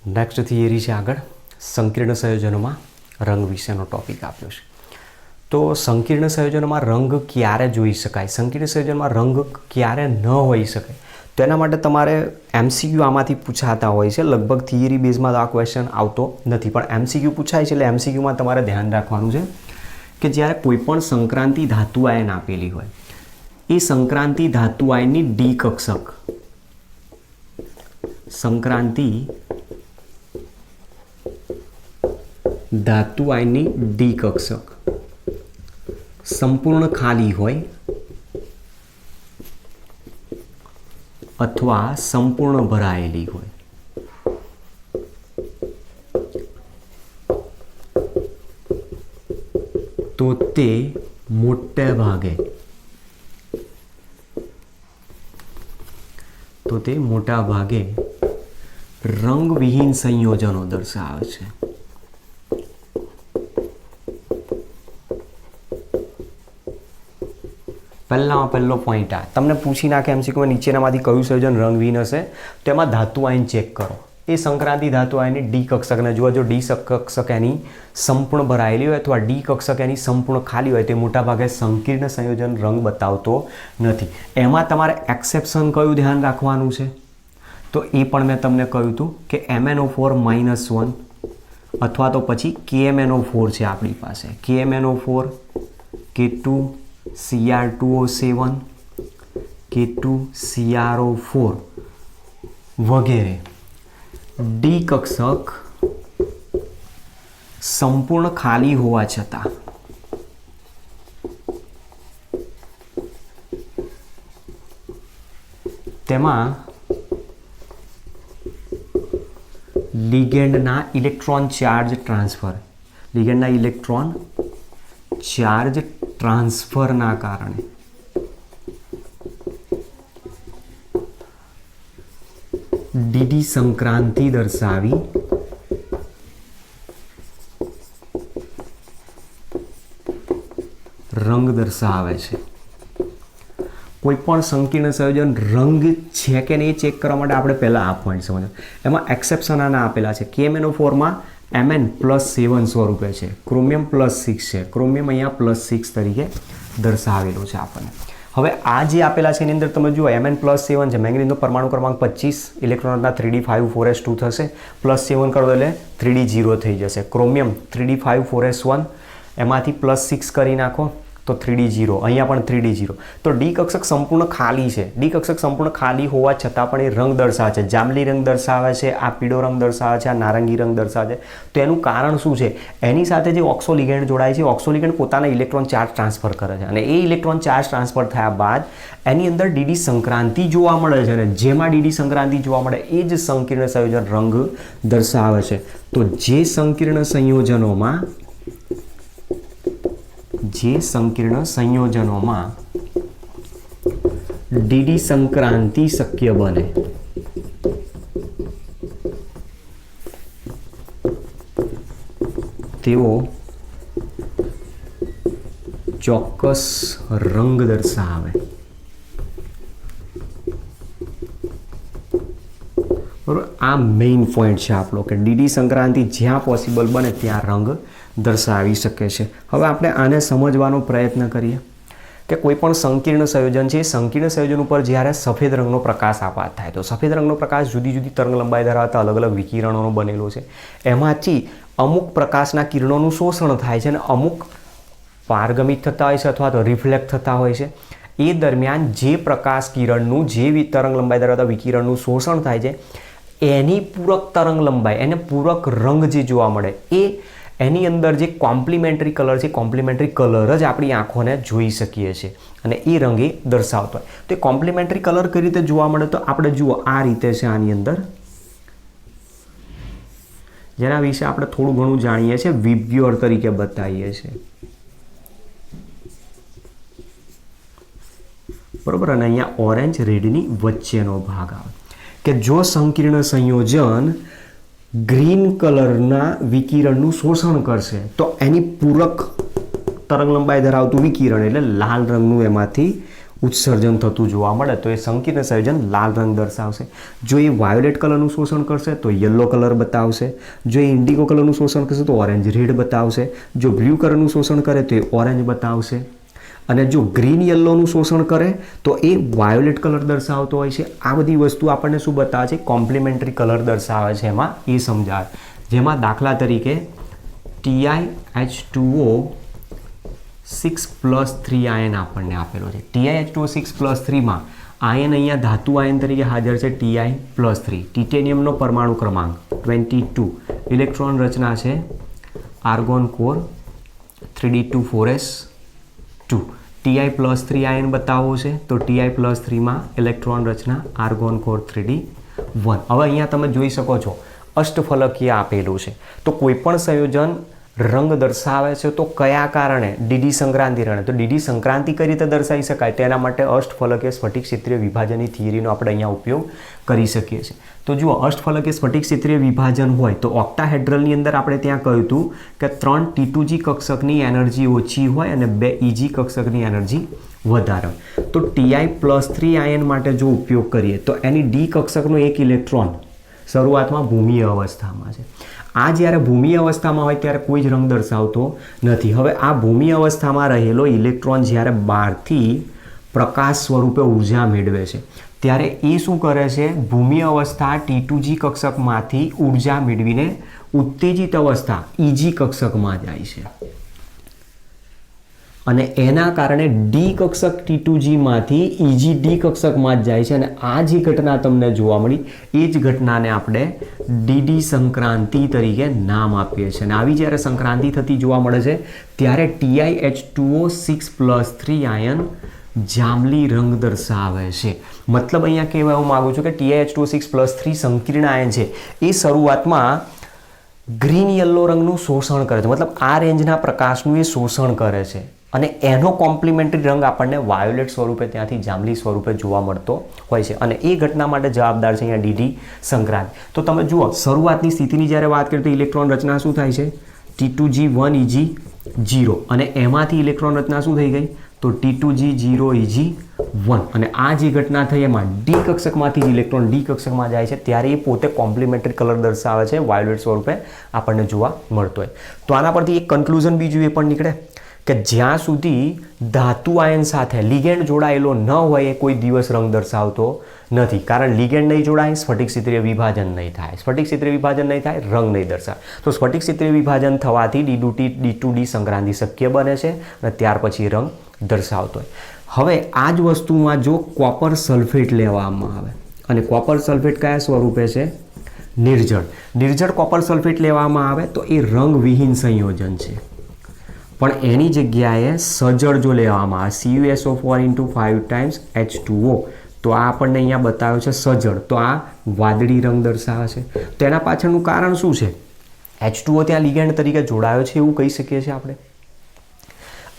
Next theory છે આગળ સંકીર્ણ સંયોજનોમાં રંગ વિશેનો ટોપિક આપ્યો છે. તો સંકીર્ણ સંયોજનોમાં રંગ ક્યારે જોઈ શકાય, સંકીર્ણ સંયોજનમાં રંગ ક્યારે ન હોઈ શકે, તો એના માટે તમારે MCQ આમાંથી પૂછાતા હોય છે. લગભગ થિયરી બેઝમાં આ ક્વેશ્ચન આવતો નથી, પણ MCQ પૂછાય છે એટલે MCQમાં તમારે ધ્યાન રાખવાનું છે કે જ્યારે કોઈ પણ સંક્રાંતિ ધાતુ આયન આપેલી હોય, એ સંક્રાંતિ ધાતુ આયનની ડી કક્ષક, સંક્રાંતિ ધાતુ આયનની ડી કક્ષક સંપૂર્ણ ખાલી હોય અથવા સંપૂર્ણ ભરાયેલી હોય, તો તે મોટે ભાગે મોટા ભાગે રંગવિહીન સંયોજનો દર્શાવે છે. પહેલો પોઈન્ટ આ તમને પૂછી નાખે MCQમાં નીચેનામાંથી કયું સંયોજન રંગવિહીન હશે, તો એમાં ધાતુ આયન ચેક કરો. એ સંક્રાંતિ ધાતુ આયનની ડી કક્ષકને જુઓ, જો ડી કક્ષક એની સંપૂર્ણ ભરાયેલી હોય અથવા ડી કક્ષક એની સંપૂર્ણ ખાલી હોય તે મોટાભાગે સંકીર્ણ સંયોજન રંગ બતાવતો નથી. એમાં તમારે એક્સેપ્શન કયું ધ્યાન રાખવાનું છે, તો એ પણ મેં તમને કહ્યું હતું કે MnO4 -1 અથવા તો પછી KMnO4 છે આપણી પાસે, KMnO4, K2 Cr2O7, K2 CrO4 વગેરે ડી કક્ષક સંપૂર્ણ ખાલી હોવા છતાં તેમાં લિગેન્ડના ઇલેક્ટ્રોન ચાર્જ ટ્રાન્સફરના કારણે ડીડી સંક્રાંતિ દર્શાવી રંગ દર્શાવે છે. કોઈ પણ સંકીર્ણ સંયોજન રંગ છે કે નહીં ચેક કરવા માટે આપણે પહેલાં આ પોઈન્ટ સમજો. એમાં એક્સેપ્શન આના આપેલા છે. KMnO4માં Mn +7 સ્વરૂપે છે, ક્રોમિયમ +6 છે, ક્રોમિયમ અહીંયા +6 તરીકે દર્શાવેલો છે આપણને. હવે આ જે આપેલા છે એની અંદર તમે જુઓ Mn +7 છે, મેંગનીઝનો પરમાણુ ક્રમાંક 25, ઇલેક્ટ્રોનના 3d5 4s2 થશે, +7 કરો એટલે 3d 0 થઈ જશે. ક્રોમિયમ 3d5 4s1, એમાંથી +6 કરી નાખો તો 3d 0, અહીંયા પણ 3d 0. તો ડી કક્ષક સંપૂર્ણ ખાલી છે. ડી કક્ષક સંપૂર્ણ ખાલી હોવા છતાં પણ એ રંગ દર્શાવે છે, જાંબલી રંગ દર્શાવે છે, આ પીળો રંગ દર્શાવે છે, આ નારંગી રંગ દર્શાવે છે. તો એનું કારણ શું છે? એની સાથે જે ઓક્સોલિગેન્ડ જોડાય છે, ઓક્સોલિગેન્ડ પોતાના ઇલેક્ટ્રોન ચાર્જ ટ્રાન્સફર કરે છે અને એ ઇલેક્ટ્રોન ચાર્જ ટ્રાન્સફર થયા બાદ એની અંદર ડીડી સંક્રાંતિ જોવા મળે છે અને જેમાં ડીડી સંક્રાંતિ જોવા મળે એ જ સંકીર્ણ સંયોજન રંગ દર્શાવે છે. તો જે સંકીર્ણ સંયોજનોમાં ડીડી સંક્રાંતિ શક્ય બને તેઓ ચોક્કસ રંગ દર્શાવે. બરાબર, આ મેઇન પોઈન્ટ છે આપણો કે ડીડી સંક્રાંતિ જ્યાં પોસિબલ બને ત્યાં રંગ દર્શાવી શકે છે. હવે આપણે આને સમજવાનો પ્રયત્ન કરીએ કે કોઈ પણ સંકીર્ણ સંયોજન છે, સંકીર્ણ સંયોજન ઉપર જ્યારે સફેદ રંગનો પ્રકાશ આપાત થાય તો સફેદ રંગનો પ્રકાશ જુદી જુદી તરંગ લંબાઈ ધરાવતા અલગ અલગ વિકિરણોનો બનેલો છે. એમાંથી અમુક પ્રકાશના કિરણોનું શોષણ થાય છે અને અમુક પારગમિત થતા હોય છે અથવા તો રિફ્લેક્ટ થતા હોય છે. એ દરમિયાન જે પ્રકાશ કિરણનું, જે તરંગ લંબાઈ ધરાવતા વિકિરણનું શોષણ થાય છે એની પૂરક તરંગ લંબાઈ, એને પૂરક રંગ જે જોવા મળે એ એની અંદર જે કોમ્પ્લિમેન્ટરી કલર છે, કોમ્પ્લિમેન્ટરી કલર જ આપણી આંખોને જોઈ શકીએ છીએ અને એ રંગ એ દર્શાવતો હોય. તો એ કોમ્પ્લિમેન્ટરી કલર કઈ રીતે જોવા મળે, તો આપણે જુઓ આ રીતે છે આની અંદર, જેના વિશે આપણે થોડું ઘણું જાણીએ છીએ, વિબ્ગ્યોર તરીકે બતાવીએ છીએ. બરોબર, અને અહીંયા ઓરેન્જ રેડની વચ્ચેનો ભાગ આવે કે જો સંકીર્ણ સંયોજન ગ્રીન કલરના વિકિરણનું શોષણ કરશે તો એની પૂરક તરંગ લંબાઈ ધરાવતું વિકિરણ એટલે લાલ રંગનું એમાંથી ઉત્સર્જન થતું જોવા મળે તો એ સંકીર્ણ સંયોજન લાલ રંગ દર્શાવશે. જો એ વાયોલેટ કલરનું શોષણ કરશે તો યલો કલર બતાવશે. જો એ ઇન્ડિગો કલરનું શોષણ કરશે તો ઓરેન્જ રેડ બતાવશે. જો બ્લુ કલરનું શોષણ કરે તો એ ઓરેન્જ બતાવશે. અને જો ગ્રીન યલોનું શોષણ કરે તો એ વાયોલેટ કલર દર્શાવતો હોય છે. આ બધી વસ્તુ આપણને શું બતાવે છે? કોમ્પ્લિમેન્ટરી કલર દર્શાવે છે. એમાં એ સમજાવે, જેમાં દાખલા તરીકે TiH2O 6+3 આયન આપણને આપેલો છે. TiH2O 6+3 માં આયન અહીંયા ધાતુ આયન તરીકે હાજર છે Ti+3. ટિટેનિયમનો પરમાણુ ક્રમાંક 22. ઇલેક્ટ્રોન રચના છે argon core 3d24s2. Ti+3 ion બતાવવો છે તો Ti+3 માં ઇલેક્ટ્રોન રચના આર્ગોન કોર 3d1. હવે અહીંયા તમે જોઈ શકો છો અષ્ટફલકીય આપેલું છે. તો કોઈ પણ સંયોજન રંગ દર્શાવે છે તો કયા કારણે? ડીડી સંક્રાંતિ કારણે. તો ડીડી સંક્રાંતિ કઈ રીતે દર્શાવી શકાય? તેના માટે અષ્ટફલકીય સ્ફટિક ક્ષેત્રીય વિભાજનની થિયરીનો આપણે અહીંયા ઉપયોગ કરી શકીએ છીએ. તો જુઓ, અષ્ટફલકીય સ્ફટિક ક્ષેત્રીય વિભાજન હોય તો ઓક્ટાહેડ્રલની અંદર આપણે ત્યાં કહ્યું હતું કે 3 T2G કક્ષકની એનર્જી ઓછી હોય અને 2 EG કક્ષકની એનર્જી વધારે. તો Ti+3 આયન માટે જો ઉપયોગ કરીએ તો એની ડી કક્ષકનો એક ઇલેક્ટ્રોન શરૂઆતમાં ભૂમિય અવસ્થામાં છે. આ જ્યારે ભૂમિય અવસ્થામાં હોય ત્યારે કોઈ જ રંગ દર્શાવતો નથી. હવે આ ભૂમિય અવસ્થામાં રહેલો ઇલેક્ટ્રોન જ્યારે બહારથી પ્રકાશ સ્વરૂપે ઉર્જા મેળવે છે ત્યારે એ શું કરે છે? ભૂમિય અવસ્થા T2G કક્ષકમાંથી ઉર્જા મેળવીને ઉત્તેજિત અવસ્થા EG કક્ષકમાં જાય છે અને એના કારણે ડી કક્ષક T2G માંથી EG ડી કક્ષકમાં જ જાય છે. અને આ જે ઘટના તમને જોવા મળી એ જ ઘટનાને આપણે ડીડી સંક્રાંતિ તરીકે નામ આપીએ છીએ. અને આવી જ્યારે સંક્રાંતિ થતી જોવા મળે છે ત્યારે TiH2O 6+3 આયન જાંબલી રંગ દર્શાવે છે. મતલબ અહીંયા કહેવા હું માગું છું કે TiH2O 6+3 સંકીર્ણ આયન છે એ શરૂઆતમાં ગ્રીન યલો રંગનું શોષણ કરે છે. મતલબ આ રેન્જના પ્રકાશનું એ શોષણ કરે છે અને એનો કોમ્પ્લિમેન્ટરી રંગ આપણને વાયોલેટ સ્વરૂપે ત્યાંથી જાંબલી સ્વરૂપે જોવા મળતો હોય છે. અને એ ઘટના માટે જવાબદાર છે અહીંયા ડીડી સંક્રાંતિ. તો તમે જુઓ, શરૂઆતની સ્થિતિની જ્યારે વાત કરીએ તો ઇલેક્ટ્રોન રચના શું થાય છે? T2G1 EG0. અને એમાંથી ઇલેક્ટ્રોન રચના શું થઈ ગઈ? તો T2G0 EG1. અને આ જે ઘટના થઈ એમાં ડી કક્ષકમાંથી જ ઇલેક્ટ્રોન ડી કક્ષકમાં જાય છે ત્યારે એ પોતે કોમ્પ્લિમેન્ટરી કલર દર્શાવે છે, વાયોલેટ સ્વરૂપે આપણને જોવા મળતો હોય. તો આના પરથી એક કન્ક્લુઝન બીજું એ પણ નીકળે કે જ્યાં સુધી ધાતુ આયન સાથે લિગેન્ડ જોડાયેલો ન હોય એ કોઈ દિવસ રંગ દર્શાવતો નથી. કારણ લિગેન્ડ નહીં જોડાય, સ્ફટિક ક્ષેત્રીય વિભાજન નહીં થાય. સ્ફટિક ક્ષેત્રીય વિભાજન નહીં થાય, રંગ નહીં દર્શાવે. તો સ્ફટિક ક્ષેત્રીય વિભાજન થવાથી D2D સંક્રાંતિ શક્ય બને છે અને ત્યાર પછી રંગ દર્શાવતો હોય. હવે આ જ વસ્તુમાં જો કોપર સલ્ફેટ લેવામાં આવે અને કોપર સલ્ફેટ કયા સ્વરૂપે છે? નિર્જળ કોપર સલ્ફેટ લેવામાં આવે તો એ રંગવિહીન સંયોજન છે. પણ એની જગ્યાએ સજળ જો લેવામાં આવે CuSO4 × 5 times H2O તો આ આપણને અહીંયા બતાવ્યો છે સજળ. તો આ વાદળી રંગ દર્શાવે છે. તો એના પાછળનું કારણ શું છે? H2O ત્યાં લિગેન્ડ તરીકે જોડાયો છે એવું કહી શકીએ છીએ આપણે.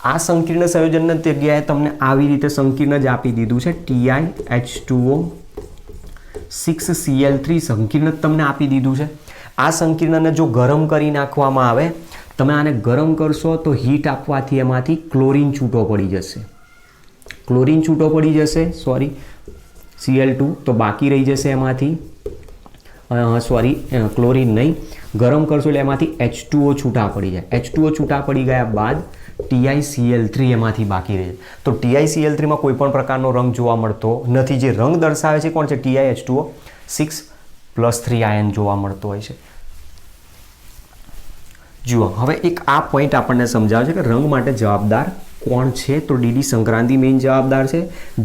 આ સંકીર્ણ સંયોજનની જગ્યાએ તમને આવી રીતે સંકીર્ણ જ આપી દીધું છે. TiH2O 6Cl3 સંકીર્ણ તમને આપી દીધું છે. આ સંકીર્ણને જો ગરમ કરી નાખવામાં આવે, તમે આને ગરમ કરશો તો હીટ આપવાથી એમાંથી ક્લોરીન છૂટો પડી જશે. Cl2 તો બાકી રહી જશે એમાંથી ક્લોરીન નહીં. ગરમ કરશો એટલે એમાંથી H2O છૂટા પડી જાય. H2O છૂટા પડી ગયા બાદ TiCl3 એમાંથી બાકી રહે. તો TiCl3 માં કોઈ પણ પ્રકારનો રંગ જોવા મળતો નથી. જે રંગ દર્શાવે છે કોણ છે? TiH2O 6+3 આયન જોવા મળતો હોય છે. જુઓ, હવે એક આ પોઈન્ટ આપણને સમજાવે છે કે રંગ માટે જવાબદાર કોણ છે? તો ડીડી સંક્રાંતિ મેઇન જવાબદાર છે.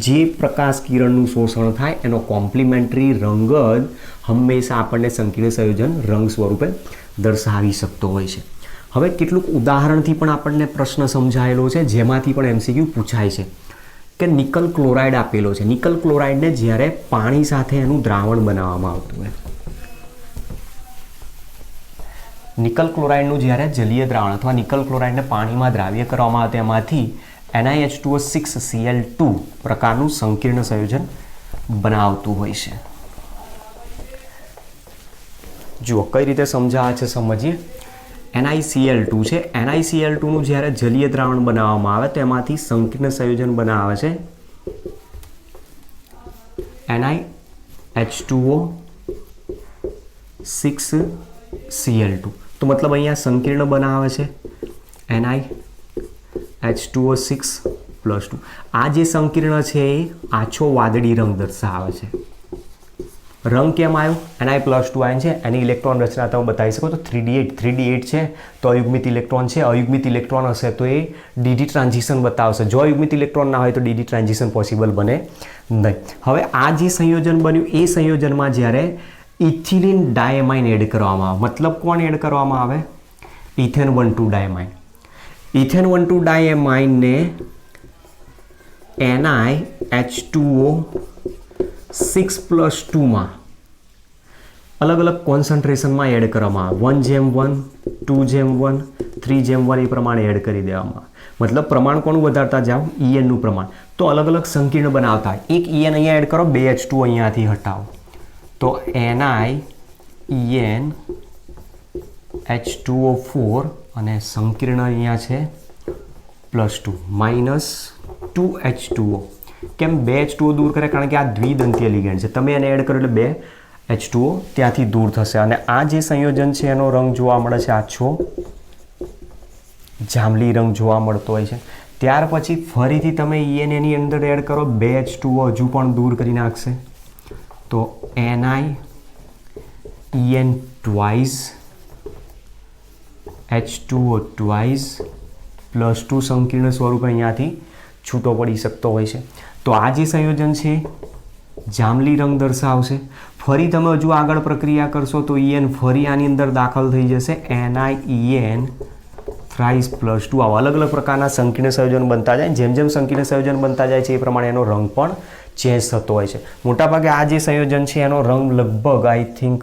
જે પ્રકાશ કિરણનું શોષણ થાય એનો કોમ્પ્લિમેન્ટરી રંગ જ હંમેશા આપણને સંકીર્ણ સંયોજન રંગ સ્વરૂપે દર્શાવી શકતો હોય છે. હવે કેટલુંક ઉદાહરણથી પણ આપણને પ્રશ્ન સમજાયેલો છે જેમાંથી પણ MCQ પૂછાય છે કે નિકલ ક્લોરાઇડ આપેલો છે. નિકલ ક્લોરાઇડને જ્યારે પાણી સાથે એનું દ્રાવણ બનાવવામાં આવતું હોય, નિકલ ક્લોરાઇડનું જ્યારે જલીય દ્રાવણ અથવા નિકલ ક્લોરાઇડને પાણીમાં દ્રાવ્ય કરવામાં આવે તેમાંથી NiH2O 6Cl2 પ્રકારનું સંકીર્ણ સંયોજન બનાવતું હોય છે. જુઓ કઈ રીતે સમજાવે છે સમજીએ. NiCl2 છે. NiCl2નું જ્યારે જલીય દ્રાવણ બનાવવામાં આવે તો એમાંથી સંકીર્ણ સંયોજન બનાવે છે NiH2O 6Cl2. તો મતલબ અહીંયા સંકીર્ણ બનાવે છે NiH2O 6+2. આ જે સંકીર્ણ છે એ આછો વાદળી રંગ દર્શાવે છે. રંગ કેમ આવ્યો? Ni+2 આયન છે, એની ઇલેક્ટ્રોન રચના તમે બતાવી શકો તો 3D8 છે તો અયુગ્મિત ઇલેક્ટ્રોન છે. અયુગ્મિત ઇલેક્ટ્રોન હશે તો એ ડીડી ટ્રાન્ઝિશન બતાવશે. જો અયુગ્મિત ઇલેક્ટ્રોન ના હોય તો ડીડી ટ્રાન્ઝિશન પોસિબલ બને નહીં. હવે આ જે સંયોજન બન્યું એ સંયોજનમાં જ્યારે ઇથિલિન ડાયમાઇન એડ કરવામાં આવે, મતલબ કોણ એડ કરવામાં આવે? ઇથેન 1,2 ડાયમાઇન. ઇથેન 1,2 ડાયમાઇનને NiH2O 6+2 માં અલગ અલગ કોન્સન્ટ્રેશનમાં એડ કરવામાં આવે. 1:1, 2:1, 3:1 એ પ્રમાણે એડ કરી દેવામાં. મતલબ પ્રમાણ કોનું વધારતા જાઓ? ENનું પ્રમાણ. તો અલગ અલગ સંકીર્ણ બનાવતા. એક EN અહીંયા એડ કરો, 2 H2 અહીંયાથી હટાવો તો NiEN H2O4 અને સંકીર્ણ અહીંયા છે +2 -2 H2O. કેમ 2 H2O દૂર કરે? કારણ કે આ દ્વિદંતીય લિગેન્ડ છે. તમે એને એડ કરો એટલે 2 H2O ત્યાંથી દૂર થશે. અને આ જે સંયોજન છે એનો રંગ જોવા મળે છે આછો જાંબલી રંગ જોવા મળતો હોય છે. ત્યાર પછી ફરીથી તમે EN એની અંદર એડ કરો, 2 H2O હજુ પણ દૂર કરી નાખશે તો NiEN twice H2O twice +2 સંકીર્ણ સ્વરૂપ અહીંયાથી છૂટો પડી શકતો હોય છે. તો આ જે સંયોજન છે જાંબલી રંગ દર્શાવશે. ફરી તમે હજુ આગળ પ્રક્રિયા કરશો તો EN ફરી આની અંદર દાખલ થઈ જશે. NiEN thrice +2. આવા અલગ અલગ પ્રકારના સંકીર્ણ સંયોજન બનતા જાય. જેમ જેમ સંકીર્ણ સંયોજન બનતા જાય છે એ પ્રમાણે એનો રંગ પણ ચેન્જ થતો હોય છે. મોટાભાગે આ જે સંયોજન છે એનો રંગ લગભગ આઈ થિંક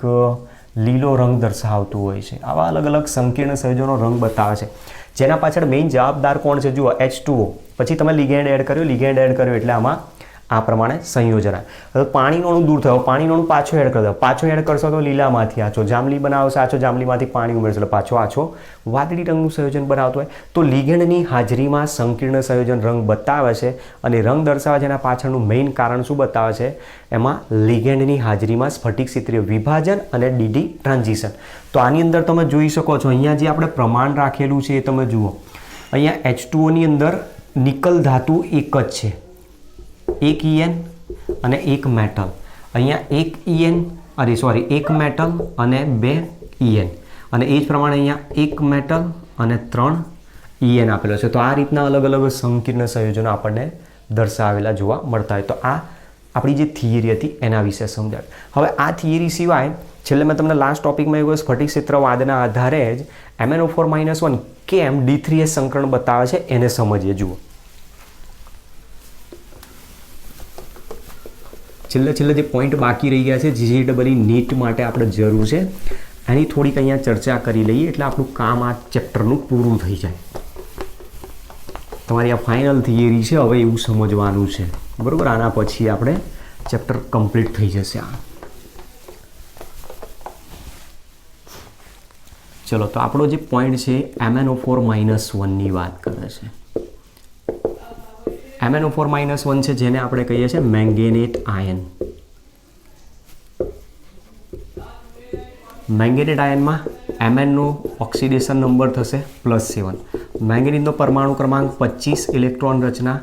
લીલો રંગ દર્શાવતું હોય છે. આવા અલગ અલગ સંકીર્ણ સંયોજનો રંગ બતાવે છે. જેના પાછળ મેઇન જવાબદાર કોણ છે? જુઓ, H2O. પછી તમે લિગેન્ડ એડ કર્યો એટલે આમાં આ પ્રમાણે સંયોજન આવે. હવે પાણીનું અણુ દૂર થયો, પાણીનું અણુ પાછો એડ કરી દો. પાછો એડ કરશો તો લીલામાંથી આછો જાંબલી બનાવશે, આછો જાંબલીમાંથી પાણી ઉમેરશે એટલે પાછો આછો વાદળી રંગનું સંયોજન બનાવતું હોય. તો લિગેન્ડની હાજરીમાં સંકીર્ણ સંયોજન રંગ બતાવે છે. અને રંગ દર્શાવે છે એના પાછળનું મેઇન કારણ શું બતાવે છે? એમાં લિગેન્ડની હાજરીમાં સ્ફટિક ક્ષેત્રીય વિભાજન અને ડીડી ટ્રાન્ઝિશન. તો આની અંદર તમે જોઈ શકો છો અહીંયા જે આપણે પ્રમાણ રાખેલું છે એ તમે જુઓ. અહીંયા H2Oની અંદર નિકલ ધાતુ એક જ છે, એક EN અને એક મેટલ. અહીંયા એક મેટલ અને 2 EN. અને એ જ પ્રમાણે અહીંયા એક મેટલ અને 3 EN આપેલો છે. તો આ રીતના અલગ અલગ સંકીર્ણ સંયોજનો આપણને દર્શાવેલા જોવા મળતા હોય. તો આ આપણી જે થિયરી હતી એના વિશે સમજાવ્યું. હવે આ થિયરી સિવાય છેલ્લે મેં તમને લાસ્ટ ટોપિકમાં એવું સ્ફટિક ક્ષેત્રવાદના આધારે જ MnO4-1 કેમ D3S સંકરણ બતાવે છે એને સમજીએ. જુઓ, છેલ્લે જે પોઈન્ટ બાકી રહી ગયા છે JEE નીટ માટે આપણે જરૂર છે એની થોડીક અહીંયા ચર્ચા કરી લઈએ એટલે આપણું કામ આ ચેપ્ટરનું પૂરું થઈ જાય. તમારી આ ફાઇનલ થિયરી છે, હવે એવું સમજવાનું છે, બરાબર? આના પછી આપણે ચેપ્ટર કમ્પ્લીટ થઈ જશે. ચલો, તો આપણો જે પોઈન્ટ છે MnO4-1ની વાત કરે છે. MnO4-1 છે જેને આપણે કહીએ છીએ મેંગેનેટ આયન. મેંગેનેટ આયનમાં Mn નો ઓક્સિડેશન નંબર થશે +7. મેંગેનીઝનો પરમાણુ ક્રમાંક 25, ઇલેક્ટ્રોન રચના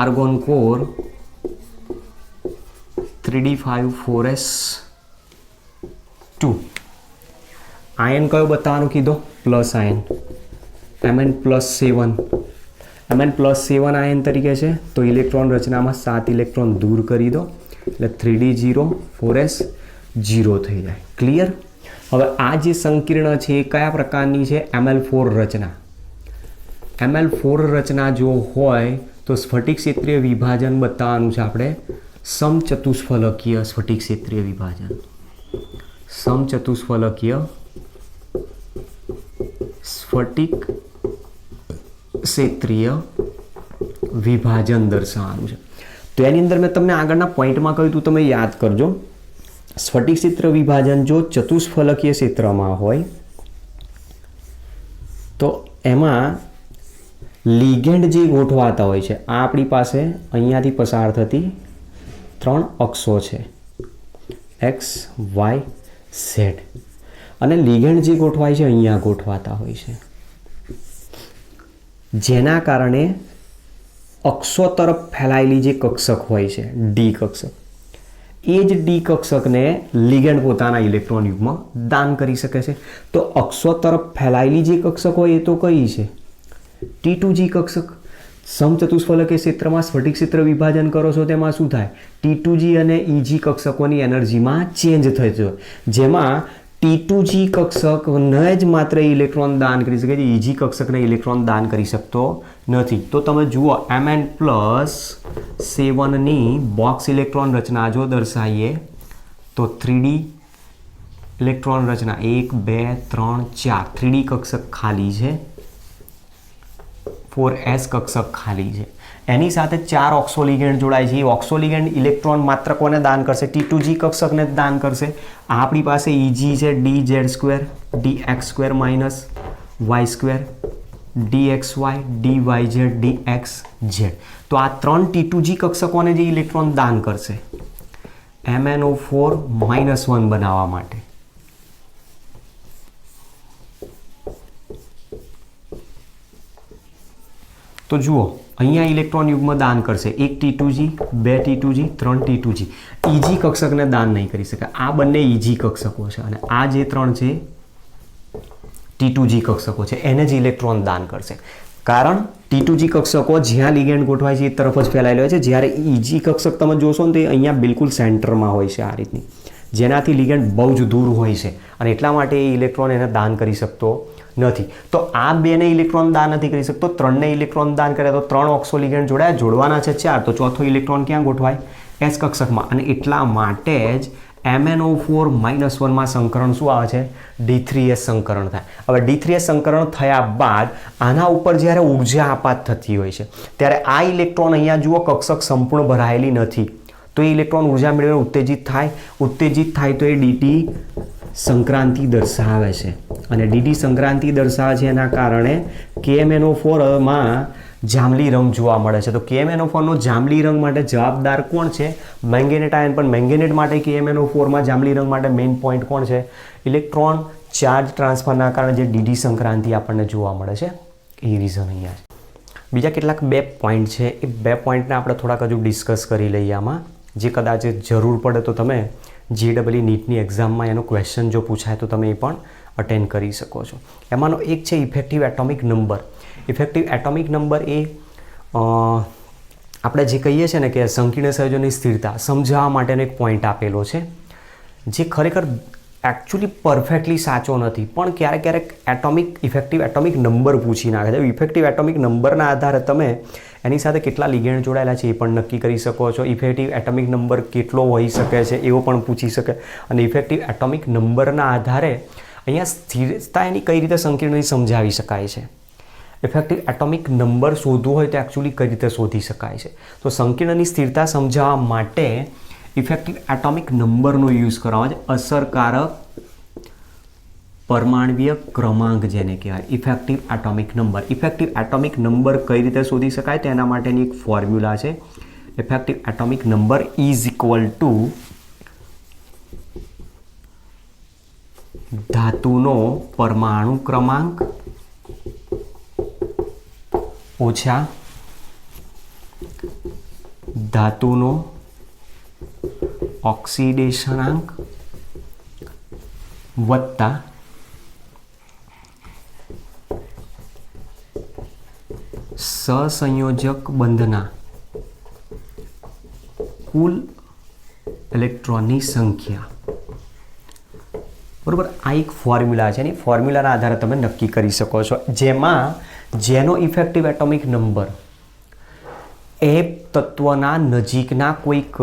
argon core 3d5 4s2. Ion કયો બતાવવાનું કીધો? Plus ion Mn+7. Mn+7 ion તરીકે છે તો ઇલેક્ટ્રોન રચનામાં 7 ઇલેક્ટ્રોન દૂર કરી દો એટલે 3d0 4s0 થઈ જાય. ક્લિયર? હવે આ જે સંકીર્ણ છે એ કયા પ્રકારની છે? Ml4 રચના. Ml4 રચના જો હોય તો સ્ફટિક ક્ષેત્રીય વિભાજન બતાવવાનું છે આપણે. સમચતુષ્ફલકીય સ્ફટિક ક્ષેત્રીય વિભાજન. સમચતુષ્ફલકીય સ્ફટિક ક્ષેત્રીય વિભાજન દર્શાવવાનું છે. તો એની અંદર મેં તમને આગળના પોઈન્ટમાં કહ્યું હતું, તમે યાદ કરજો. સ્ફટિક ક્ષેત્ર વિભાજન જો ચતુષ્ફલકીય ક્ષેત્રમાં હોય તો એમાં લિગેન્ડ જે ગોઠવાતા હોય છે, આ આપણી પાસે અહીંયાથી પસાર થતી 3 અક્ષો છે એક્સ વાય ઝેડ અને લિગેન્ડ જે ગોઠવાય છે અહીંયા ગોઠવાતા હોય છે, જેના કારણે અક્ષો તરફ ફેલાયેલી જે કક્ષક હોય છે ડી કક્ષક, એ જ ડી કક્ષકને લિગેન્ડ પોતાના ઇલેક્ટ્રોન યુગમાં દાન કરી શકે છે. તો અક્ષો તરફ ફેલાયેલી જે કક્ષક હોય એ તો કઈ છે? T2G કક્ષક. સમચતુષ્ફલકીય ક્ષેત્રમાં સ્ફટિક ક્ષેત્ર વિભાજન કરો છો તેમાં શું થાય? T2G અને EG કક્ષકોની એનર્જીમાં ચેન્જ થશે, જેમાં T2G કક્ષકને જ માત્ર ઇલેક્ટ્રોન દાન કરી શકે છે, EG કક્ષકને ઇલેક્ટ્રોન દાન કરી શકતો નથી. તો તમે જુઓ Mn+7ની બોક્સ ઇલેક્ટ્રોન રચના જો દર્શાવીએ તો 3D ઇલેક્ટ્રોન રચના 1 2 3 4 3D કક્ષક ખાલી છે, 4s કક્ષક ખાલી છે. એની સાથે 4 ઓક્સોલિગેન્ડ જોડાય છે. એ ઓક્સોલિગેન્ડ ઇલેક્ટ્રોન માત્ર કોને દાન કરશે? T2G કક્ષકને જ દાન કરશે. આપણી પાસે EG છે dz2 dx2 minus y2 dxy dyz dxz. તો આ 3 T2G કક્ષકોને જે ઇલેક્ટ્રોન દાન કરશે MnO4 -1 બનાવવા માટે. તો જુઓ અહીંયા ઇલેક્ટ્રોન યુગ્મ દાન કરશે 1 T2G 2 T2G 3 T2G. EG કક્ષકને દાન નહીં કરી શકે. આ બંને EG કક્ષકો છે અને આ જે 3 છે T2G કક્ષકો છે, એને જ ઇલેક્ટ્રોન દાન કરશે. કારણ T2G કક્ષકો જ્યાં લિગેન્ડ ગોઠવાય છે એ તરફ જ ફેલાયેલો હોય છે, જ્યારે EG કક્ષક તમે જોશો ને તે અહીંયા બિલકુલ સેન્ટરમાં હોય છે આ રીતની, જેનાથી લિગેન્ડ બહુ જ દૂર હોય છે અને એટલા માટે એ ઇલેક્ટ્રોન એને દાન કરી શકતો નથી. તો આ બેને ઇલેક્ટ્રોન દાન નથી કરી શકતો, 3ને ઇલેક્ટ્રોન દાન કરે તો 3 ઓક્સોલિગેન્ડ જોડાયા, જોડવાના છે 4, તો ચોથો ઇલેક્ટ્રોન ક્યાં ગોઠવાય? S કક્ષકમાં. અને એટલા માટે જ MnO4 -1માં સંકરણ શું આવે છે? D3S સંકરણ થાય. હવે D3S સંકરણ થયા બાદ આના ઉપર જ્યારે ઉર્જા આપાત થતી હોય છે ત્યારે આ ઇલેક્ટ્રોન અહીંયા જુઓ કક્ષક સંપૂર્ણ ભરાયેલી નથી, તો એ ઇલેક્ટ્રોન ઉર્જા મેળવીને ઉત્તેજિત થાય તો એ DD સંક્રાંતિ દર્શાવે છે. અને DD સંક્રાંતિ દર્શાવે છે એના કારણે KMnO4માં જાંબલી રંગ જોવા મળે છે. તો KMnO4નો જાંબલી રંગ માટે જવાબદાર કોણ છે? મેંગેનેટ આયન. પણ મેંગેનેટ માટે KMnO4માં જાંબલી રંગ માટે મેઇન પોઈન્ટ કોણ છે? ઇલેક્ટ્રોન ચાર્જ ટ્રાન્સફરના કારણે જે DD સંક્રાંતિ આપણને જોવા મળે છે એ રીઝન અહીંયા છે. બીજા કેટલાક 2 પોઈન્ટ છે, એ 2 પોઈન્ટને આપણે થોડાક હજુ ડિસ્કસ કરી લઈએ આમાં, જે કદાચ જરૂર પડે તો તમે JEE નીટની એક્ઝામમાં એનો ક્વેશ્ચન જો પૂછાય તો તમે એ પણ અટેન્ડ કરી શકો છો. એમાંનો એક છે effective atomic number. Effective atomic number એ આપણે જે કહીએ છીએ ને કે સંકીર્ણ સંયોજનની સ્થિરતા સમજાવવા માટેનો એક પોઈન્ટ આપેલો છે, જે ખરેખર એકચ્યુઅલી પરફેક્ટલી સાચો નથી, પણ ક્યારેક ઇફેક્ટિવ એટોમિક નંબર પૂછી નાખે છે. ઇફેક્ટિવ એટોમિક નંબરના આધારે તમે એની સાથે કેટલા લિગેન્ડ જોડાયેલા છે એ પણ નક્કી કરી શકો છો. ઇફેક્ટિવ એટોમિક નંબર કેટલો હોઈ શકે છે એવો પણ પૂછી શકે. અને ઇફેક્ટિવ એટોમિક નંબરના આધારે અહીંયા સ્થિરતા એની કઈ રીતે સંકીર્ણની સમજાવી શકાય છે. ઇફેક્ટિવ એટોમિક નંબર શોધવું હોય તો એકચ્યુઅલી કઈ રીતે શોધી શકાય છે? તો સંકીર્ણની સ્થિરતા સમજાવવા માટે ઇફેક્ટિવ એટોમિક નંબરનો યુઝ કરવામાં આવે છે. અસરકારક પરમાણ્વીય ક્રમાંક જેને કહેવાય effective atomic number. Effective atomic number કઈ રીતે શોધી શકાય તેના માટેની એક ફોર્મ્યુલા છે. Effective atomic number is equal to ધાતુનો પરમાણુ ક્રમાંક ઓછા ધાતુનો ઓક્સિડેશનાંક વત્તા સહસંયોજક બંધના કુલ ઇલેક્ટ્રોનની સંખ્યા. બરોબર, આ એક ફોર્મ્યુલા છે. એની ફોર્મ્યુલાના આધારે તમે નક્કી કરી શકો છો, જેમાં જેનો ઇફેક્ટિવ એટોમિક નંબર એ તત્વના નજીકના કોઈક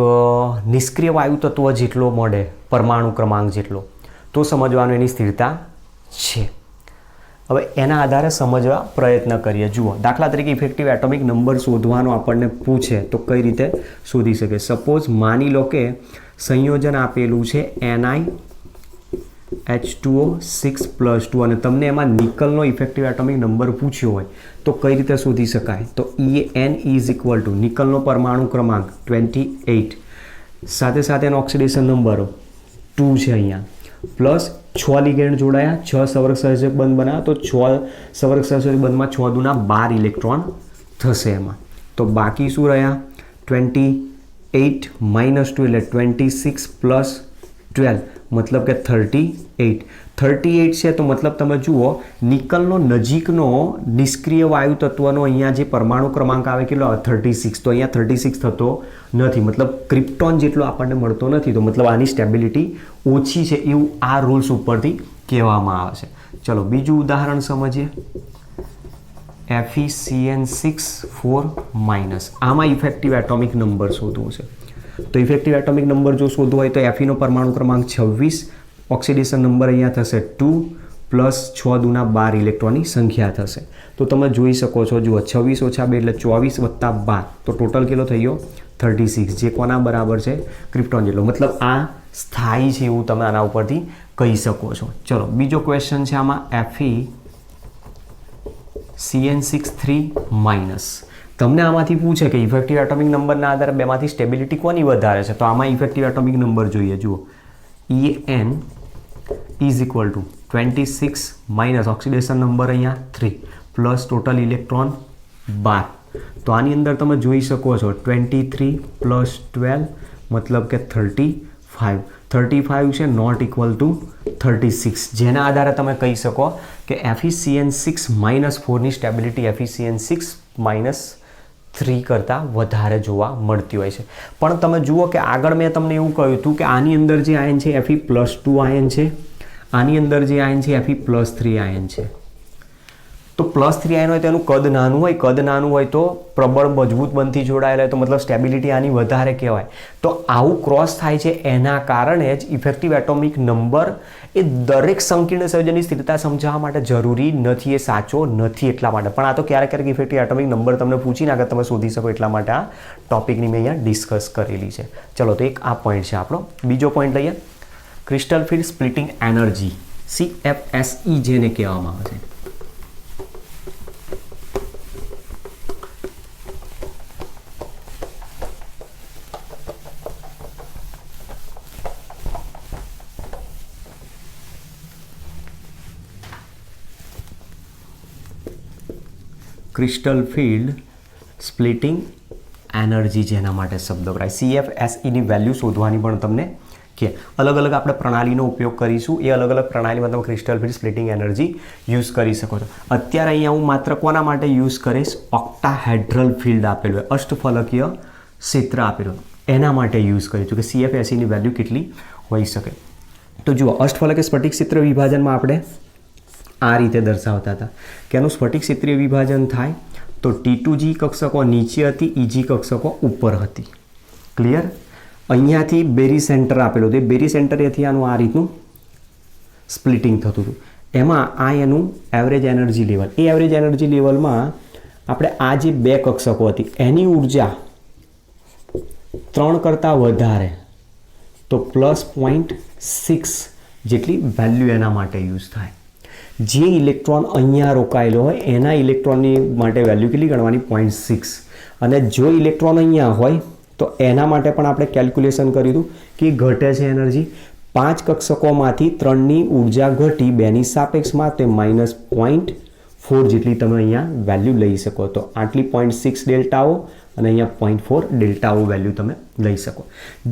નિષ્ક્રિય વાયુ તત્વ જેટલો મળે, પરમાણુ ક્રમાંક જેટલો, તો સમજવાનું એની સ્થિરતા છે. હવે એના આધારે સમજવા પ્રયત્ન કરીએ. જુઓ, દાખલા તરીકે ઇફેક્ટિવ એટોમિક નંબર શોધવાનો આપણને પૂછે તો કઈ રીતે શોધી શકે? સપોઝ માની લો કે સંયોજન આપેલું છે NiH2O 6+2 અને તમને એમાં નિકલનો ઇફેક્ટિવ એટોમિક નંબર પૂછ્યો હોય તો કઈ રીતે શોધી શકાય? તો En ઇઝ ઇક્વલ ટુ નિકલનો પરમાણુ ક્રમાંક 28, સાથે સાથે એનો ઓક્સિડેશન નંબર 2 છે અહીંયા, પ્લસ 6 લિગેન્ડ જોડાયા, 6 સંવર્ગ સહસંયોજક બંધ બનાવ્યા, તો 6 સંવર્ગ સહસંયોજક બંધમાં 6 દુના 12 ઇલેક્ટ્રોન થશે એમાં. તો બાકી શું રહ્યા? 28 - 2 એટલે 26 + 12 મતલબ કે 38. 38 છે તો મતલબ તમે જુઓ નિકલનો નજીકનો નિષ્ક્રિય વાયુ તત્વનો અહીંયા જે પરમાણુ ક્રમાંક આવે કેટલો આવે? 36. તો અહીંયા 36 થતો નથી, મતલબ ક્રિપ્ટોન જેટલો આપણને મળતો નથી, તો મતલબ આની સ્ટેબિલિટી ઓછી છે એવું આ રૂલ્સ ઉપરથી કહેવામાં આવે છે. ચલો બીજું ઉદાહરણ સમજીએ. FeCN6 4-. આમાં ઇફેક્ટિવ એટોમિક નંબર શોધવો છે. તો ઇફેક્ટિવ એટોમિક નંબર જો શોધવો હોય તો Fe નો પરમાણુ ક્રમાંક 26, ઓક્સિડેશન નંબર અહીંયા થશે 2 પ્લસ 6 દુના 12 ઇલેક્ટ્રોનની સંખ્યા થશે. તો તમે જોઈ શકો છો, જુઓ 26 - 2 એટલે 24 + 12, તો ટોટલ કેટલો થઈ ગયો? 36, જે કોના બરાબર છે? ક્રિપ્ટોન જેટલો. મતલબ આ સ્થાયી છે એવું તમે આના ઉપરથી કહી શકો છો. ચલો બીજો ક્વેશ્ચન છે આમાં FeCN6 3-. તમને આમાંથી પૂછે કે ઇફેક્ટિવ એટોમિક નંબરના આધારે બેમાંથી સ્ટેબિલિટી કોની વધારે છે? તો આમાં ઇફેક્ટિવ એટોમિક નંબર જોઈએ. જુઓ En = 26 - ઓક્સિડેશન નંબર અહીંયા 3 પ્લસ ટોટલ ઇલેક્ટ્રોન 12. તો આની અંદર તમે જોઈ શકો છો 23 + 12 મતલબ કે 35. 35 છે નોટ ઇક્વલ ટુ 36, જેના આધારે તમે કહી શકો કે FeCN6 - 4ની સ્ટેબિલિટી FeCN6 - 3 કરતાં વધારે જોવા મળતી હોય છે. પણ તમે જુઓ કે આગળ મેં તમને એવું કહ્યું હતું કે આની અંદર જે આયન છે Fe+2 આયન છે, આની અંદર જે આયન છે Fe+3 આયન છે. તો +3 આયન હોય તો એનું કદ નાનું હોય, કદ નાનું હોય તો પ્રબળ મજબૂત બંધથી જોડાયેલા હોય, તો મતલબ સ્ટેબિલિટી આની વધારે કહેવાય. તો આવું ક્રોસ થાય છે, એના કારણે જ ઇફેક્ટિવ એટોમિક નંબર એ દરેક સંકીર્ણ સંયોજનની સ્થિરતા સમજાવવા માટે જરૂરી નથી, એ સાચો નથી એટલા માટે. પણ આ તો ક્યારેક ક્યારેક ઇફેક્ટિવ એટોમિક નંબર તમને પૂછીને આગળ તમે શોધી શકો એટલા માટે આ ટોપિકની મેં અહીંયા ડિસ્કસ કરેલી છે. ચલો તો એક આ પોઈન્ટ છે આપણો. બીજો પોઈન્ટ લઈએ, crystal field splitting energy, CFSE જેને કહેવામાં આવે છે. ક્રિસ્ટલ ફિલ્ડ સ્પ્લિટિંગ એનર્જી જેના માટે શબ્દ વપરાય. CFSEની વેલ્યુ શોધવાની પણ તમને કે અલગ અલગ આપણે પ્રણાલીનો ઉપયોગ કરીશું, એ અલગ અલગ પ્રણાલીમાં તમે crystal field splitting energy use કરી શકો છો. અત્યારે અહીંયા હું માત્ર કોના માટે યુઝ કરીશ? ઓક્ટાહેડ્રલ ફિલ્ડ આપેલું હોય, અષ્ટફલકીય ક્ષેત્ર આપેલું, એના માટે યુઝ કરીશું કે CFSEની વેલ્યુ કેટલી હોઈ શકે. તો જુઓ અષ્ટફલકીય સ્ફટિક ક્ષેત્ર વિભાજનમાં આપણે આ રીતે દર્શાવતા હતા કે એનું સ્ફટિક ક્ષેત્રીય વિભાજન થાય તો T2G કક્ષકો નીચે હતી, EG કક્ષકો ઉપર હતી. ક્લિયર? અહીંયાથી બેરી સેન્ટર આપેલું હતું, બેરી સેન્ટરથી આનું આ રીતનું સ્પ્લિટિંગ થતું હતું. એમાં આ એનું એવરેજ એનર્જી લેવલ, એ એવરેજ એનર્જી લેવલમાં આપણે આ જે બે કક્ષકો હતી એની ઉર્જા 3 કરતાં વધારે તો +0.6 જેટલી વેલ્યુ એના માટે યુઝ થાય. જે ઇલેક્ટ્રોન અહીંયા રોકાયેલો હોય એના ઇલેક્ટ્રોનની માટે વેલ્યુ કેટલી ગણવાની? 0.6. અને જો ઇલેક્ટ્રોન અહીંયા હોય તો એના માટે પણ આપણે કેલ્ક્યુલેશન કર્યું હતું કે ઘટે છે એનર્જી. 5 કક્ષકોમાંથી 3ની ઉર્જા ઘટી 2ની સાપેક્ષમાં, તે -0.4 જેટલી તમે અહીંયા વેલ્યુ લઈ શકો. તો આટલી 0.6 ડેલ્ટાઓ અને અહીંયા 0.4 ડેલ્ટાઓ વેલ્યુ તમે લઈ શકો.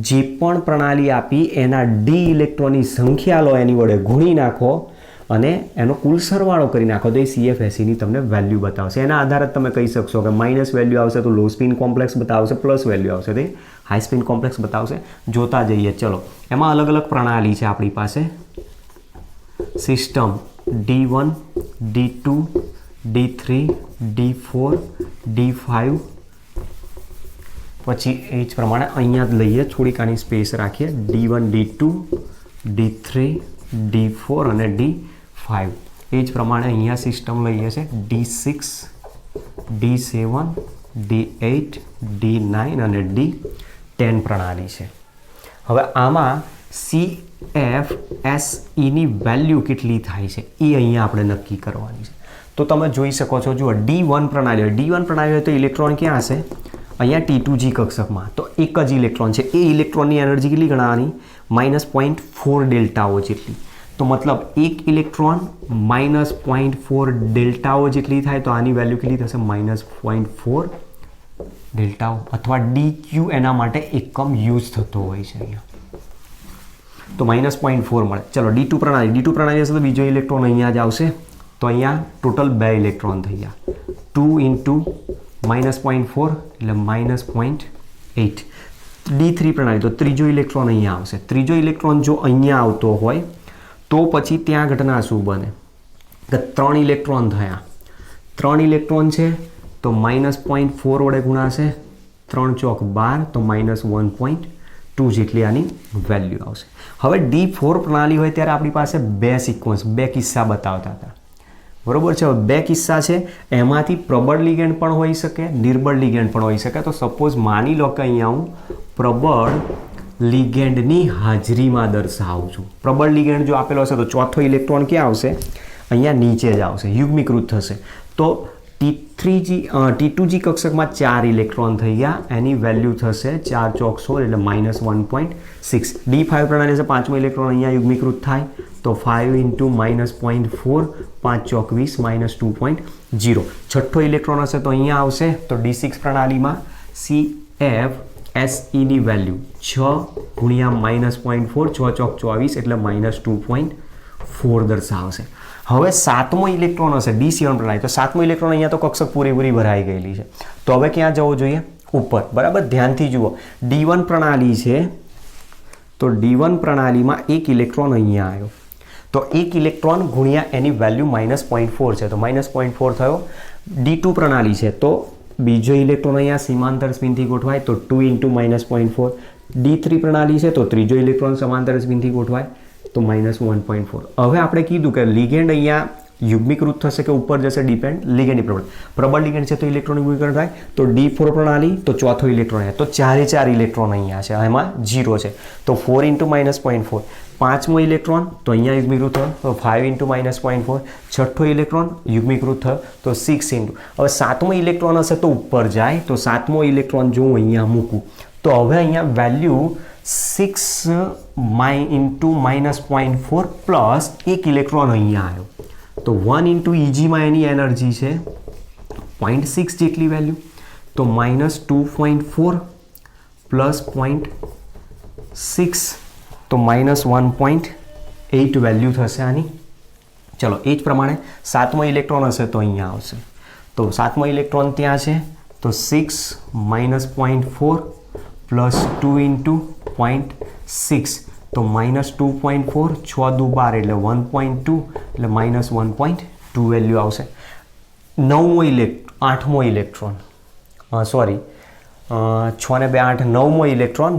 જે પણ પ્રણાલી આપી એના ડી ઇલેક્ટ્રોનની સંખ્યા લો, એની વડે ગુણી નાખો અને એનો કુલ સરવાળો કરી નાખો તો એ CFSEની તમને વેલ્યુ બતાવશે. એના આધારે તમે કહી શકશો કે માઇનસ વેલ્યુ આવશે તો લો સ્પિન કોમ્પ્લેક્સ બતાવશે, પ્લસ વેલ્યુ આવશે તે હાઈ સ્પિન કોમ્પ્લેક્સ બતાવશે. જોતા જઈએ. ચલો એમાં અલગ અલગ પ્રણાલી છે આપણી પાસે. System D1, D2, D3, D4, D5, પછી એ જ પ્રમાણે અહીંયા જ લઈએ, થોડીક આની સ્પેસ રાખીએ. D1, D2, D3, D4 અને D5. એ જ પ્રમાણે અહીંયા સિસ્ટમ લઈએ છે D6, D7, D8, D9 અને D10 પ્રણાલી છે. હવે આમાં CFSEની વેલ્યુ કેટલી થાય છે એ અહીંયા આપણે નક્કી કરવાની છે. તો તમે જોઈ શકો છો, જુઓ D1 પ્રણાલી હોય, D1 પ્રણાલી હોય તો ઇલેક્ટ્રોન ક્યાં હશે? અહીંયા T2G કક્ષકમાં તો એક જ ઇલેક્ટ્રોન છે, એ ઇલેક્ટ્રોનની એનર્જી કેટલી ગણવાની? -0.4 ડેલ્ટાઓ જેટલી. તો મતલબ એક ઇલેક્ટ્રોન -0.4 ડેલ્ટાઓ જેટલી થાય તો આની વેલ્યુ કેટલી થશે? -0.4 ડેલ્ટાઓ, અથવા DQ એના માટે એકમ યુઝ થતો હોય છે અહીંયા. તો -0.4 મળે. ચલો D2 પ્રણાલી હશે તો બીજો ઇલેક્ટ્રોન અહીંયા જ આવશે. તો અહીંયા ટોટલ 2 ઇલેક્ટ્રોન થઈ ગયા. 2 × -0.4 એટલે -0.8. D3 પ્રણાલી તો ત્રીજો ઇલેક્ટ્રોન અહીંયા આવશે. ત્રીજો ઇલેક્ટ્રોન જો અહીંયા આવતો હોય તો પછી ત્યાં ઘટના શું બને? કે 3 ઇલેક્ટ્રોન થયા. 3 ઇલેક્ટ્રોન છે તો -0.4 વડે ગુણાશે. 3 ચોક 12 તો -1.2 જેટલી આની વેલ્યુ આવશે. હવે D4 પ્રણાલી હોય ત્યારે આપણી પાસે 2 સિક્વન્સ, 2 કિસ્સા બતાવતા હતા. બરોબર છે. 2 કિસ્સા છે, એમાંથી પ્રબળ લિગેન્ડ પણ હોઈ શકે, નિર્બળ લિગેન્ડ પણ હોઈ શકે. તો સપોઝ માની લો કે અહીંયા હું પ્રબળ લિગેન્ડની હાજરીમાં દર્શાવું છું. પ્રબળ લિગેન્ડ જો આપેલો હશે તો ચોથો ઇલેક્ટ્રોન ક્યાં આવશે? અહીંયા નીચે જ આવશે, યુગ્મીકૃત થશે. તો T2G કક્ષકમાં 4 ઇલેક્ટ્રોન થઈ ગયા, એની વેલ્યુ થશે 4 ચોક 16 એટલે -1.6. D5 પ્રણાલી છે, 5મો ઇલેક્ટ્રોન અહીંયા યુગ્મીકૃત થાય તો 5 × -0.4 5 ચોક 20 -2.0. છઠ્ઠો ઇલેક્ટ્રોન હશે તો અહીંયા આવશે. તો D6 પ્રણાલીમાં CFSE ની વેલ્યુ 6 × -0.4 6 ચોક 24 એટલે -2.4 દર્શાવશે. હવે 7મો ઇલેક્ટ્રોન હશે D7 પ્રણાલી, તો 7મો ઇલેક્ટ્રોન અહીંયા તો કક્ષક પૂરેપૂરી ભરાઈ ગયેલી છે. તો હવે ક્યાં જવો જોઈએ? ઉપર. બરાબર, ધ્યાનથી જુઓ. D1 પ્રણાલી છે તો D1 પ્રણાલીમાં એક ઇલેક્ટ્રોન અહીંયા આવ્યો, તો એક ઇલેક્ટ્રોન ગુણ્યા એની વેલ્યુ -0.4 છે તો -0.4 થયો. D2 પ્રણાલી છે તો બીજો ઇલેક્ટ્રોન અહીંયા સમાંતર સ્પિનથી ગોઠવાય તો 2 × -0.4. D3 પ્રણાલી છે તો ત્રીજો ઇલેક્ટ્રોન સમાંતર સ્પિનથી ગોઠવાય તો -1.4. હવે આપણે કીધું કે લિગેન્ડ અહીંયા યુગ્મીકૃત થશે કે ઉપર જશે, ડિપેન્ડ લિગેન્ડની પ્રબળ લિગેન્ડ છે તો ઇલેક્ટ્રોન યુગ્મીકરણ થાય. તો D4 પ્રણાલી તો ચોથો ઇલેક્ટ્રોન છે તો 4 ઇલેક્ટ્રોન અહીંયા છે, એમાં 0 છે તો 4 × -0.4. 5મો ઇલેક્ટ્રોન તો અહીંયા યુગ્મીકૃત થયો તો 5 × -0.4. છઠ્ઠો ઇલેક્ટ્રોન યુગ્મીકૃત થયો તો 6 × હવે 7મો ઇલેક્ટ્રોન હશે તો ઉપર જાય તો 7મો ઇલેક્ટ્રોન જો હું અહીંયા મૂકું તો હવે અહીંયા વેલ્યુ 6 × -0.4 પ્લસ એક ઇલેક્ટ્રોન અહીંયા આવ્યો તો 1 × EGમાં એની એનર્જી છે 0.6 જેટલી વેલ્યુ તો -2.4 પ્લસ 0.6 તો -1.8 વેલ્યુ થશે આની. ચલો એ જ પ્રમાણે 7મો ઇલેક્ટ્રોન હશે તો અહીંયા આવશે. તો 7મો ઇલેક્ટ્રોન ત્યાં છે તો 6 -0.4 પ્લસ 2 × 0.6 તો -2.4 6 દુ 12 એટલે 1.2 એટલે -1.2 વેલ્યુ આવશે. 8મો ઇલેક્ટ્રોન સોરી 6 ને 2 8 9મો ઇલેક્ટ્રોન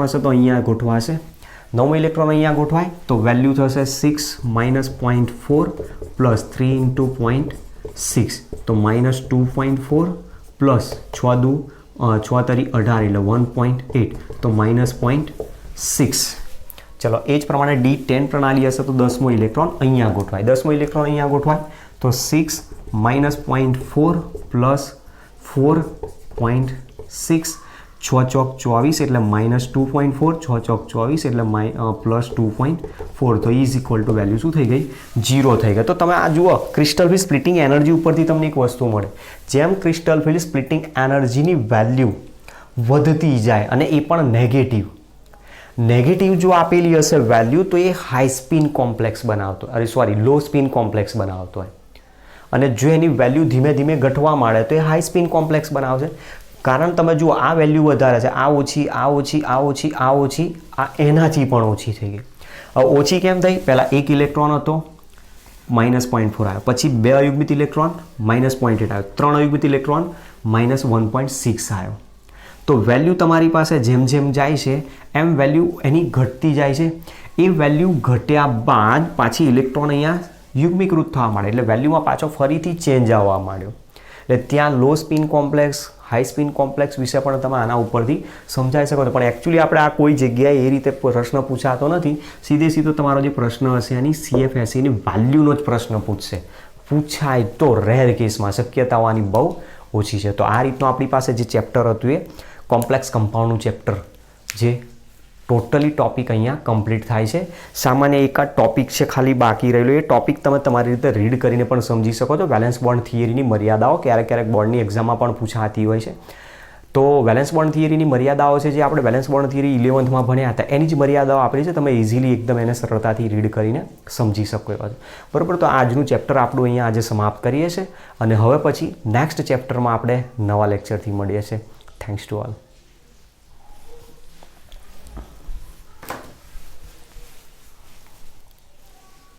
હશે તો અહીંયા ગોઠવાશે. 9મો ઇલેક્ટ્રોન અહીંયા ગોઠવાય તો વેલ્યુ થશે 6 -0.4 પ્લસ 3 × 0.6 તો -2.4 પ્લસ 6 દુ 6 તરી 18 એટલે 1.8 તો -0.6. ચલો એ જ પ્રમાણે D10 પ્રણાલી હશે તો 10મો ઇલેક્ટ્રોન અહીંયા ગોઠવાય. 10મો ઇલેક્ટ્રોન અહીંયા ગોઠવાય તો 6 -0.4 પ્લસ 4.6 6 ચોક 24 એટલે -2.4 6 ચોક 24 એટલે +2.4 તો ઇઝ ઇક્વલ ટુ વેલ્યુ શું થઈ ગઈ? 0 થઈ ગઈ. તો તમે આ જુઓ ક્રિસ્ટલ ફિલ્ડ સ્પ્લિટિંગ એનર્જી ઉપરથી તમને એક વસ્તુ મળે, જેમ ક્રિસ્ટલ ફિલ્ડ સ્પ્લિટિંગ એનર્જીની વેલ્યુ વધતી જાય અને એ પણ નેગેટિવ જો આપેલી હશે વેલ્યુ તો એ હાઈ સ્પિન કોમ્પ્લેક્સ બનાવતો લો સ્પિન કોમ્પ્લેક્સ બનાવતો હોય, અને જો એની વેલ્યુ ધીમે ધીમે ઘટવા માંડે તો એ હાઈ સ્પિન કોમ્પ્લેક્સ બનાવશે. કારણ તમે જુઓ આ વેલ્યુ વધારે છે, આ ઓછી આ ઓછી આ ઓછી આ ઓછી આ એનાથી પણ ઓછી થઈ ગઈ. હવે ઓછી કેમ થઈ? પહેલાં એક ઇલેક્ટ્રોન હતો -0.4 આવ્યો, પછી 2 અયુગ્મિત ઇલેક્ટ્રોન -0.8 આવ્યો, 3 અયુગ્મિત ઇલેક્ટ્રોન -1.6 આવ્યો. તો વેલ્યુ તમારી પાસે જેમ જેમ જાય છે એમ વેલ્યુ એની ઘટતી જાય છે. એ વેલ્યુ ઘટ્યા બાદ પાછી ઇલેક્ટ્રોન અહીંયા યુગ્મીકૃત થવા માંડે એટલે વેલ્યુમાં પાછો ફરીથી ચેન્જ આવવા માંડ્યો. એટલે ત્યાં low spin complex high spin complex વિશે પણ તમે આના ઉપરથી સમજાવી શકો છો. પણ એકચ્યુઅલી આપણે આ કોઈ જગ્યાએ એ રીતે પ્રશ્ન પૂછાતો નથી. સીધો તમારો જે પ્રશ્ન હશે એની CFSE ની વેલ્યુનો જ પ્રશ્ન પૂછાય તો રેર કેસમાં, શક્યતાઓની બહુ ઓછી છે. તો આ રીતનું આપણી પાસે જે ચેપ્ટર હતું એ કોમ્પ્લેક્સ કમ્પાઉન્ડનું ચેપ્ટર જે ટોટલી ટોપિક અહીંયા કમ્પ્લીટ થાય છે. સામાન્ય એકાદ ટોપિક છે ખાલી બાકી રહેલો, એ ટોપિક તમે તમારી રીતે રીડ કરીને પણ સમજી શકો છો. વેલેન્સ બોન્ડ થિયરીની મર્યાદાઓ ક્યારેક ક્યારેક બોર્ડની એક્ઝામમાં પણ પૂછાતી હોય છે. તો વેલેન્સ બોન્ડ થિયરીની મર્યાદાઓ છે જે આપણે વેલેન્સ બોન્ડ થિયરી 11થમાં ભણ્યા હતા એની જ મર્યાદાઓ આપણી છે. તમે ઇઝીલી એકદમ એને સરળતાથી રીડ કરીને સમજી શકો એવા છે. બરાબર, તો આજનું ચેપ્ટર આપણું અહીંયા આજે સમાપ્ત કરીએ છીએ અને હવે પછી નેક્સ્ટ ચેપ્ટરમાં આપણે નવા લેક્ચરથી મળીએ છીએ. Thanks to all.